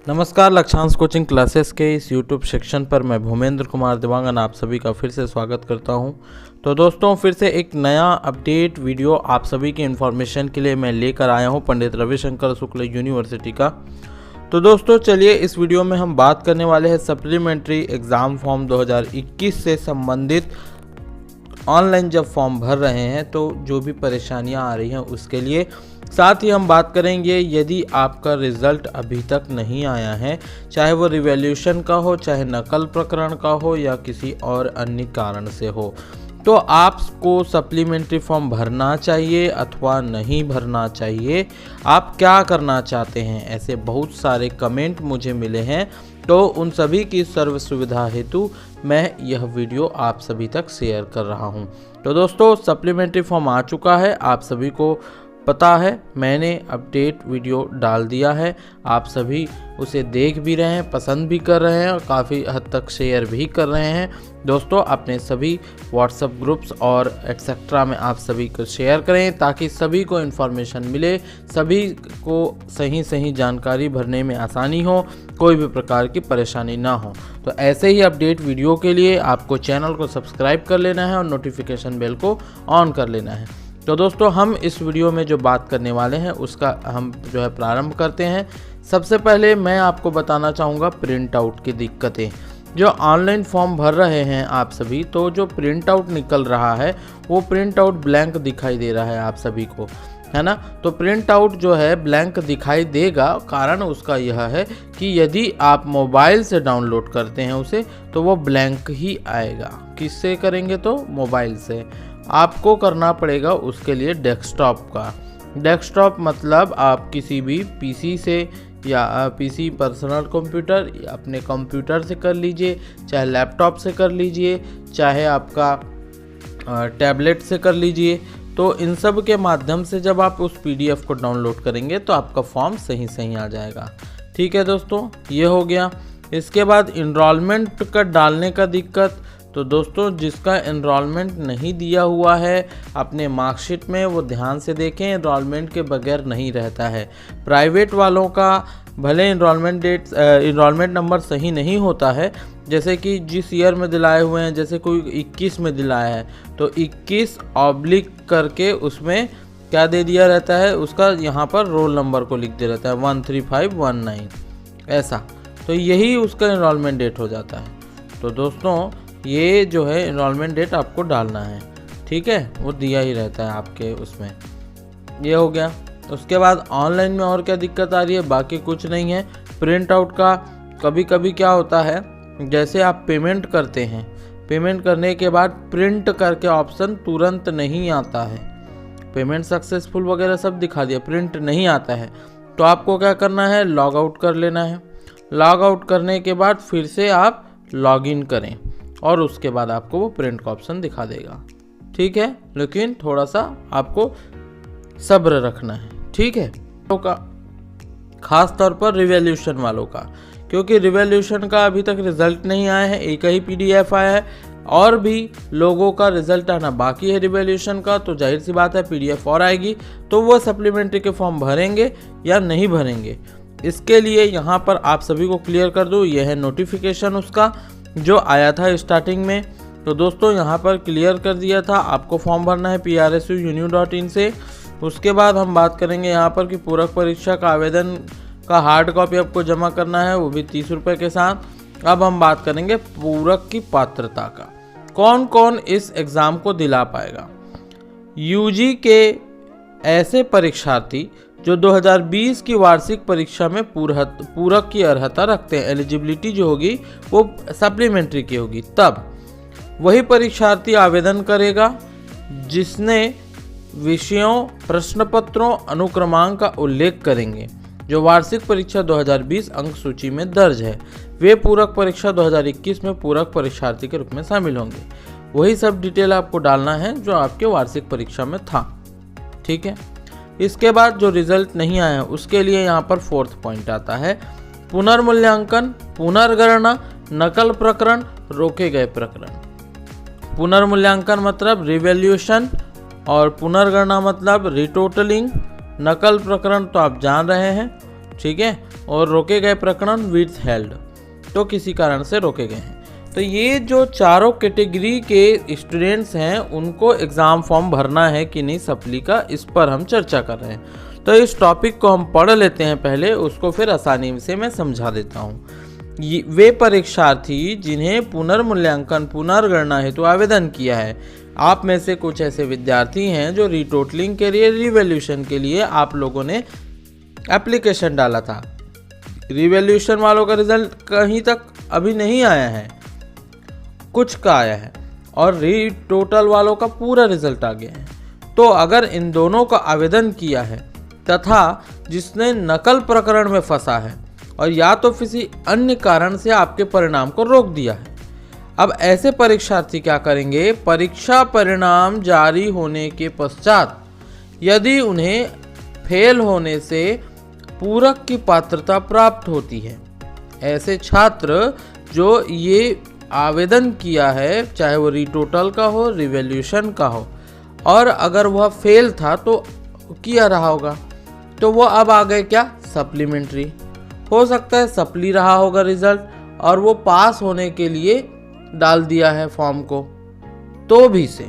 नमस्कार, लक्षांश coaching classes के इस यूट्यूब सेक्शन पर मैं भूमेंद्र कुमार देवांगन आप सभी का फिर से स्वागत करता हूं। तो दोस्तों, फिर से एक नया अपडेट वीडियो आप सभी की इन्फॉर्मेशन के लिए मैं लेकर आया हूं पंडित रविशंकर शुक्ल यूनिवर्सिटी का। तो दोस्तों चलिए, इस वीडियो में हम बात करने वाले हैं सप्लीमेंट्री एग्ज़ाम फॉर्म 2021 से संबंधित। ऑनलाइन जब फॉर्म भर रहे हैं तो जो भी परेशानियां आ रही हैं उसके लिए, साथ ही हम बात करेंगे यदि आपका रिज़ल्ट अभी तक नहीं आया है, चाहे वो रिवैल्यूएशन का हो, चाहे नकल प्रकरण का हो या किसी और अन्य कारण से हो, तो आपको सप्लीमेंट्री फॉर्म भरना चाहिए अथवा नहीं भरना चाहिए, आप क्या करना चाहते हैं। ऐसे बहुत सारे कमेंट मुझे मिले हैं, तो उन सभी की सर्व सुविधा हेतु मैं यह वीडियो आप सभी तक शेयर कर रहा हूं। तो दोस्तों, सप्लीमेंट्री फॉर्म आ चुका है, आप सभी को पता है, मैंने अपडेट वीडियो डाल दिया है, आप सभी उसे देख भी रहे हैं, पसंद भी कर रहे हैं और काफ़ी हद तक शेयर भी कर रहे हैं। दोस्तों, अपने सभी व्हाट्सएप ग्रुप्स और एक्सेट्रा में आप सभी को शेयर करें ताकि सभी को इन्फॉर्मेशन मिले, सभी को सही जानकारी भरने में आसानी हो, कोई भी प्रकार की परेशानी ना हो। तो ऐसे ही अपडेट वीडियो के लिए आपको चैनल को सब्सक्राइब कर लेना है और नोटिफिकेशन बेल को ऑन कर लेना है। तो दोस्तों, हम इस वीडियो में जो बात करने वाले हैं उसका हम प्रारंभ करते हैं। सबसे पहले मैं आपको बताना चाहूँगा प्रिंट आउट की दिक्कतें। जो ऑनलाइन फॉर्म भर रहे हैं आप सभी, तो जो प्रिंट आउट निकल रहा है वो प्रिंट आउट ब्लैंक दिखाई दे रहा है आप सभी को, है ना। तो प्रिंट आउट जो है ब्लैंक दिखाई देगा, कारण उसका यह है कि यदि आप मोबाइल से डाउनलोड करते हैं उसे तो वो ब्लैंक ही आएगा। किससे करेंगे? तो मोबाइल से। आपको करना पड़ेगा उसके लिए डेस्कटॉप का। डेस्कटॉप मतलब आप किसी भी पीसी से या पीसी पर्सनल कंप्यूटर या अपने कंप्यूटर से कर लीजिए, चाहे लैपटॉप से कर लीजिए, चाहे आपका टैबलेट से कर लीजिए। तो इन सब के माध्यम से जब आप उस पीडीएफ को डाउनलोड करेंगे तो आपका फॉर्म सही आ जाएगा। ठीक है दोस्तों, ये हो गया। इसके बाद इनरोलमेंट का डालने का दिक्कत। तो दोस्तों, जिसका एनरोलमेंट नहीं दिया हुआ है अपने मार्कशीट में वो ध्यान से देखें, एनरोलमेंट के बगैर नहीं रहता है। प्राइवेट वालों का भले इनरोलमेंट नंबर सही नहीं होता है, जैसे कि जिस ईयर में दिलाए हुए हैं, जैसे कोई 21 में दिलाया है तो 21 ऑब्लिक करके उसमें क्या दे दिया रहता है, उसका यहाँ पर रोल नंबर को लिख दिया रहता है 13519 ऐसा। तो यही उसका इनरोलमेंट डेट हो जाता है। तो दोस्तों, ये जो है इनरोलमेंट डेट आपको डालना है, ठीक है, वो दिया ही रहता है आपके उसमें। ये हो गया। उसके बाद ऑनलाइन में और क्या दिक्कत आ रही है? बाकी कुछ नहीं है। प्रिंट आउट का कभी कभी क्या होता है, जैसे आप पेमेंट करते हैं, पेमेंट करने के बाद प्रिंट करके ऑप्शन तुरंत नहीं आता है। पेमेंट सक्सेसफुल वगैरह सब दिखा दिया, प्रिंट नहीं आता है। तो आपको क्या करना है? लॉग आउट कर लेना है। लॉग आउट करने के बाद फिर से आप लॉग इन करें और उसके बाद आपको वो प्रिंट का ऑप्शन दिखा देगा। ठीक है, लेकिन थोड़ा सा आपको सब्र रखना है, ठीक है। तो का खास तौर पर रिवैल्यूएशन वालों का, क्योंकि रिवैल्यूएशन का अभी तक रिजल्ट नहीं आया है, एक ही पीडीएफ आया है और भी लोगों का रिजल्ट आना बाकी है रिवैल्यूएशन का। तो जाहिर सी बात है पीडीएफ और आएगी तो वो सप्लीमेंट्री के फॉर्म भरेंगे या नहीं भरेंगे। इसके लिए यहाँ पर आप सभी को क्लियर कर दूँ, यह है नोटिफिकेशन उसका जो आया था स्टार्टिंग में। तो दोस्तों, यहाँ पर क्लियर कर दिया था आपको फॉर्म भरना है prsu.unu.in से। उसके बाद हम बात करेंगे यहाँ पर कि पूरक परीक्षा का आवेदन का हार्ड कॉपी आपको जमा करना है, वो भी 30 रुपये के साथ। अब हम बात करेंगे पूरक की पात्रता का, कौन कौन इस एग्ज़ाम को दिला पाएगा। यूजी के ऐसे परीक्षार्थी जो 2020 की वार्षिक परीक्षा में पूरक की अर्हता रखते हैं, एलिजिबिलिटी जो होगी वो सप्लीमेंट्री की होगी, तब वही परीक्षार्थी आवेदन करेगा जिसने विषयों, प्रश्न पत्रों, अनुक्रमांक का उल्लेख करेंगे जो वार्षिक परीक्षा 2020 अंक सूची में दर्ज है। वे पूरक परीक्षा 2021 में पूरक परीक्षार्थी के रूप में शामिल होंगे। वही सब डिटेल आपको डालना है जो आपके वार्षिक परीक्षा में था, ठीक है। इसके बाद जो रिजल्ट नहीं आया उसके लिए यहाँ पर 4th पॉइंट आता है पुनर्मूल्यांकन, पुनर्गणना, नकल प्रकरण, रोके गए प्रकरण। पुनर्मूल्यांकन मतलब रिवैल्यूएशन और पुनर्गणना मतलब रिटोटलिंग। नकल प्रकरण तो आप जान रहे हैं, ठीक है, और रोके गए प्रकरण विथ हेल्ड, तो किसी कारण से रोके गए हैं। तो ये जो चारों कैटेगरी के स्टूडेंट्स हैं उनको एग्ज़ाम फॉर्म भरना है कि नहीं सप्ली का, इस पर हम चर्चा कर रहे हैं। तो इस टॉपिक को हम पढ़ लेते हैं पहले, उसको फिर आसानी से मैं समझा देता हूँ। वे परीक्षार्थी जिन्हें पुनर्मूल्यांकन पुनर्गणना हेतु आवेदन किया है, आप में से कुछ ऐसे विद्यार्थी हैं जो रीटोटलिंग के लिए रिवैल्यूएशन के लिए आप लोगों ने एप्लीकेशन डाला था। रिवैल्यूएशन वालों का रिजल्ट कहीं तक अभी नहीं आया है, कुछ का आया है, और रीटोटल वालों का पूरा रिजल्ट आ गया है। तो अगर इन दोनों का आवेदन किया है तथा जिसने नकल प्रकरण में फंसा है और या तो किसी अन्य कारण से आपके परिणाम को रोक दिया है, अब ऐसे परीक्षार्थी क्या करेंगे, परीक्षा परिणाम जारी होने के पश्चात यदि उन्हें फेल होने से पूरक की पात्रता प्राप्त होती है, ऐसे छात्र जो ये आवेदन किया है, चाहे वो रीटोटल का हो रिवैल्यूएशन का हो, और अगर वह फेल था तो किया रहा होगा, तो वो अब आ गए क्या, सप्लीमेंट्री। हो सकता है सप्ली रहा होगा रिजल्ट और वो पास होने के लिए डाल दिया है फॉर्म को, तो भी से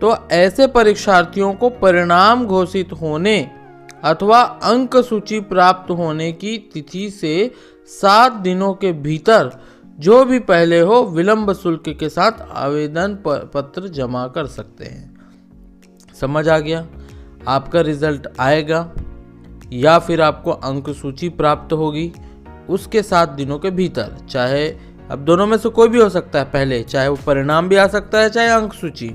तो ऐसे परीक्षार्थियों को परिणाम घोषित होने अथवा अंक सूची प्राप्त होने की तिथि से 7 दिनों के भीतर जो भी पहले हो विलंब शुल्क के साथ आवेदन पत्र जमा कर सकते हैं। समझ आ गया? आपका रिजल्ट आएगा या फिर आपको अंक सूची प्राप्त होगी उसके 7 दिनों के भीतर, चाहे अब दोनों में से कोई भी हो सकता है, पहले चाहे वो परिणाम भी आ सकता है चाहे अंक सूची,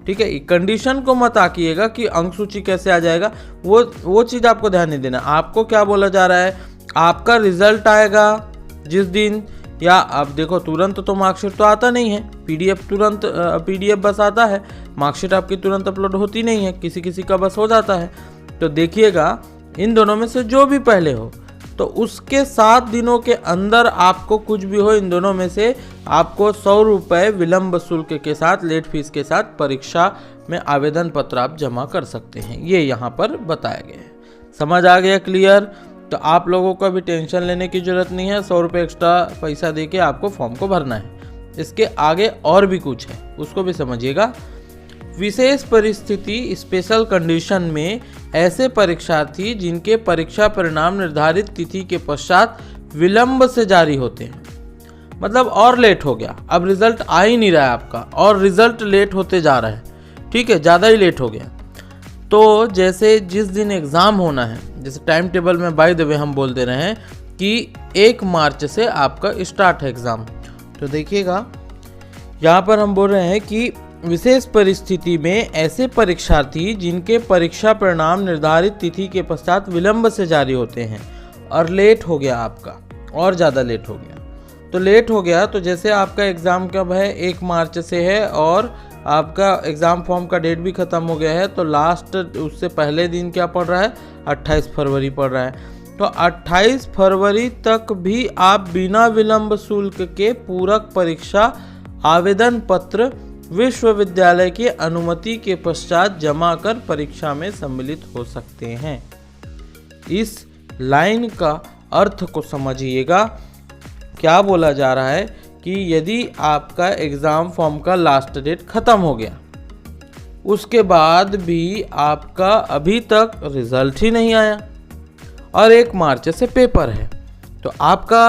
ठीक है। कंडीशन को मत आकिएगा कि अंक सूची कैसे आ जाएगा, वो चीज़ आपको ध्यान नहीं देना। आपको क्या बोला जा रहा है, आपका रिजल्ट आएगा जिस दिन, या अब देखो तुरंत तो मार्कशीट तो आता नहीं है, पीडीएफ बस आता है, मार्कशीट आपकी तुरंत अपलोड होती नहीं है, किसी किसी का बस हो जाता है। तो देखिएगा इन दोनों में से जो भी पहले हो, तो उसके 7 दिनों के अंदर आपको कुछ भी हो इन दोनों में से, आपको 100 रुपये विलंब शुल्क के साथ, लेट फीस के साथ परीक्षा में आवेदन पत्र आप जमा कर सकते हैं। ये यहाँ पर बताया गया है। समझ आ गया? क्लियर? तो आप लोगों को भी टेंशन लेने की जरूरत नहीं है, 100 रुपये एक्स्ट्रा पैसा देके आपको फॉर्म को भरना है। इसके आगे और भी कुछ है, उसको भी समझिएगा। विशेष परिस्थिति स्पेशल कंडीशन में ऐसे परीक्षार्थी जिनके परीक्षा परिणाम निर्धारित तिथि के पश्चात विलंब से जारी होते हैं, मतलब और लेट हो गया, अब रिजल्ट आ ही नहीं रहा है आपका और रिजल्ट लेट होते जा रहा है, ठीक है, ज़्यादा ही लेट हो गया। तो जैसे जिस दिन एग्ज़ाम होना है, जैसे टाइम टेबल में बाय द वे हम बोल दे रहे हैं कि 1 मार्च से आपका स्टार्ट है एग्ज़ाम, तो देखिएगा यहाँ पर हम बोल रहे हैं कि विशेष परिस्थिति में ऐसे परीक्षार्थी जिनके परीक्षा परिणाम निर्धारित तिथि के पश्चात विलंब से जारी होते हैं और लेट हो गया आपका, और ज़्यादा लेट हो गया, तो लेट हो गया, तो जैसे आपका एग्ज़ाम कब है, 1 मार्च से है और आपका एग्ज़ाम फॉर्म का डेट भी ख़त्म हो गया है, तो लास्ट उससे पहले दिन क्या पड़ रहा है, 28 फरवरी पड़ रहा है। तो 28 फरवरी तक भी आप बिना विलंब शुल्क के पूरक परीक्षा आवेदन पत्र विश्वविद्यालय की अनुमति के पश्चात जमा कर परीक्षा में सम्मिलित हो सकते हैं। इस लाइन का अर्थ को समझिएगा। क्या बोला जा रहा है कि यदि आपका एग्ज़ाम फॉर्म का लास्ट डेट ख़त्म हो गया, उसके बाद भी आपका अभी तक रिज़ल्ट ही नहीं आया और 1 मार्च से पेपर है, तो आपका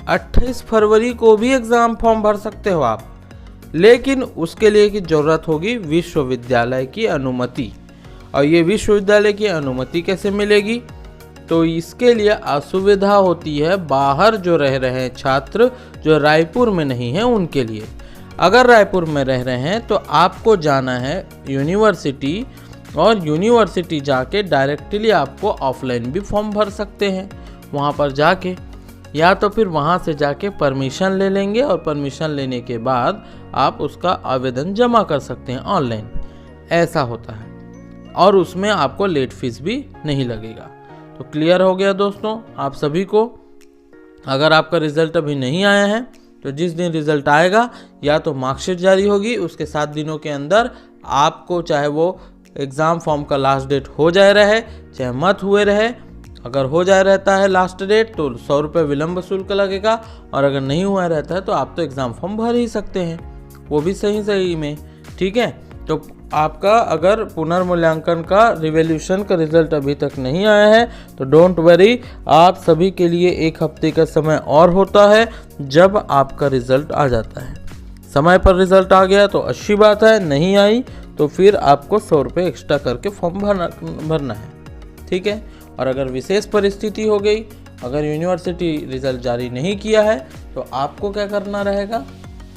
28 फरवरी को भी एग्ज़ाम फॉर्म भर सकते हो आप, लेकिन उसके लिए की ज़रूरत होगी विश्वविद्यालय की अनुमति। और ये विश्वविद्यालय की अनुमति कैसे मिलेगी, तो इसके लिए असुविधा होती है बाहर जो रह रहे हैं छात्र, जो रायपुर में नहीं है उनके लिए। अगर रायपुर में रह रहे हैं तो आपको जाना है यूनिवर्सिटी, और यूनिवर्सिटी जाके डायरेक्टली आपको ऑफलाइन भी फॉर्म भर सकते हैं वहाँ पर जाके, या तो फिर वहाँ से जाके परमिशन ले लेंगे और परमिशन लेने के बाद आप उसका आवेदन जमा कर सकते हैं ऑनलाइन, ऐसा होता है, और उसमें आपको लेट फीस भी नहीं लगेगा। तो क्लियर हो गया दोस्तों आप सभी को। अगर आपका रिज़ल्ट अभी नहीं आया है तो जिस दिन रिज़ल्ट आएगा या तो मार्कशीट जारी होगी, उसके 7 दिनों के अंदर आपको, चाहे वो एग्ज़ाम फॉर्म का लास्ट डेट हो जाए रहे चाहे मत हुए रहे, अगर हो जाए रहता है लास्ट डेट तो 100 रुपये विलम्ब शुल्क लगेगा, और अगर नहीं हुआ रहता है तो आप तो एग्ज़ाम फॉर्म भर ही सकते हैं, वो भी सही में। ठीक है, तो आपका अगर पुनर्मूल्यांकन का रिवॉल्यूशन का रिजल्ट अभी तक नहीं आया है तो डोंट वरी, आप सभी के लिए 1 हफ्ते का समय और होता है जब आपका रिजल्ट आ जाता है। समय पर रिजल्ट आ गया तो अच्छी बात है, नहीं आई तो फिर आपको 100 रुपये एक्स्ट्रा करके फॉर्म भरना है। ठीक है, और अगर विशेष परिस्थिति हो गई, अगर यूनिवर्सिटी रिजल्ट जारी नहीं किया है तो आपको क्या करना रहेगा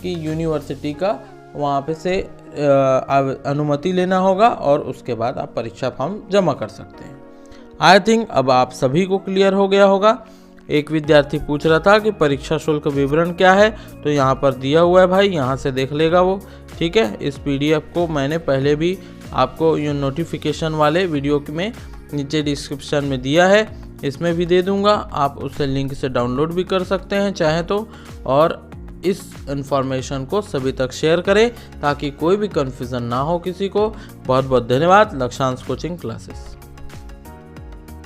कि यूनिवर्सिटी का वहाँ पे से अनुमति लेना होगा और उसके बाद आप परीक्षा फॉर्म जमा कर सकते हैं। आई थिंक अब आप सभी को क्लियर हो गया होगा। एक विद्यार्थी पूछ रहा था कि परीक्षा शुल्क विवरण क्या है, तो यहाँ पर दिया हुआ है भाई, यहाँ से देख लेगा वो। ठीक है, इस PDF को मैंने पहले भी आपको ये नोटिफिकेशन वाले वीडियो में नीचे डिस्क्रिप्शन में दिया है, इसमें भी दे दूँगा, आप उससे लिंक से डाउनलोड भी कर सकते हैं चाहे तो। और इस इन्फॉर्मेशन को सभी तक शेयर करें ताकि कोई भी कन्फ्यूज़न ना हो किसी को। बहुत बहुत धन्यवाद। Lakshyansh coaching classes.